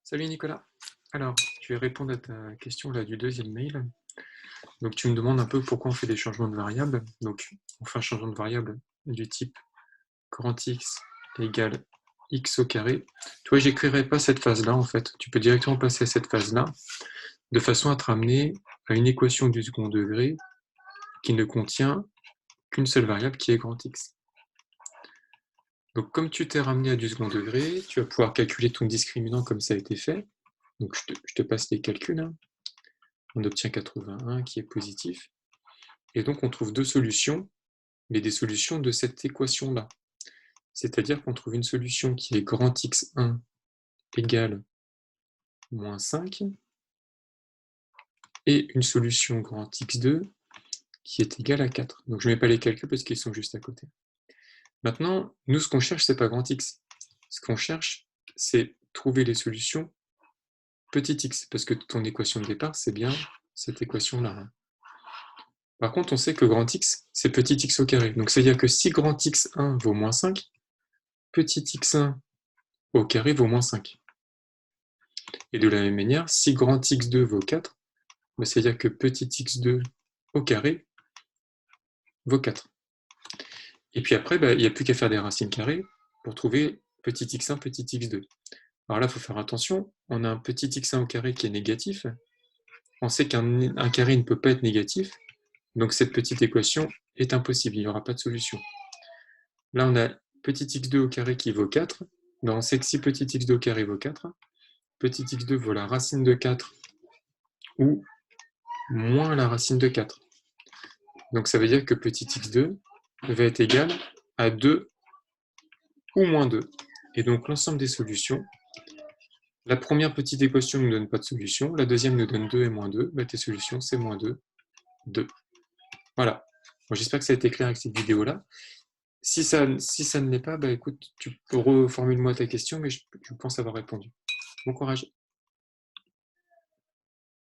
Salut Nicolas. Alors, je vais répondre à ta question là du deuxième mail. Donc tu me demandes un peu pourquoi on fait des changements de variables. Donc on fait un changement de variable du type grand X égale x au carré. Tu vois, j'écrirai pas cette phase-là en fait. Tu peux directement passer à cette phase-là de façon à te ramener à une équation du second degré qui ne contient qu'une seule variable qui est grand X. Donc comme tu t'es ramené à du second degré, tu vas pouvoir calculer ton discriminant comme ça a été fait. Donc je te passe les calculs. Hein. On obtient 81 qui est positif. Et donc on trouve deux solutions, mais des solutions de cette équation-là. C'est-à-dire qu'on trouve une solution qui est grand X1 égale moins 5, et une solution grand X2 qui est égale à 4. Donc je ne mets pas les calculs parce qu'ils sont juste à côté. Maintenant, nous, ce qu'on cherche, ce n'est pas grand X. Ce qu'on cherche, c'est trouver les solutions petit x, parce que ton équation de départ, c'est bien cette équation-là. Par contre, on sait que grand X, c'est petit x au carré. Donc, c'est-à-dire que si grand X1 vaut moins 5, petit x1 au carré vaut moins 5. Et de la même manière, si grand x2 vaut 4, c'est-à-dire que petit x2 au carré vaut 4. Et puis après, il n'y a plus qu'à faire des racines carrées pour trouver petit x1, petit x2. Alors là, il faut faire attention, on a un petit x1 au carré qui est négatif. On sait qu'un carré ne peut pas être négatif, donc cette petite équation est impossible, il n'y aura pas de solution. Là, on a petit x2 au carré qui vaut 4. Donc on sait que si petit x2 au carré vaut 4, petit x2 vaut la racine de 4 ou moins la racine de 4. Donc ça veut dire que petit x2 va être égal à 2 ou moins 2. Et donc l'ensemble des solutions, la première petite équation ne nous donne pas de solution, la deuxième nous donne 2 et moins 2, tes solutions c'est moins 2, 2. Voilà. Bon, j'espère que ça a été clair avec cette vidéo-là. Si ça ne l'est pas, écoute, tu reformules-moi ta question, mais je pense avoir répondu. Bon courage.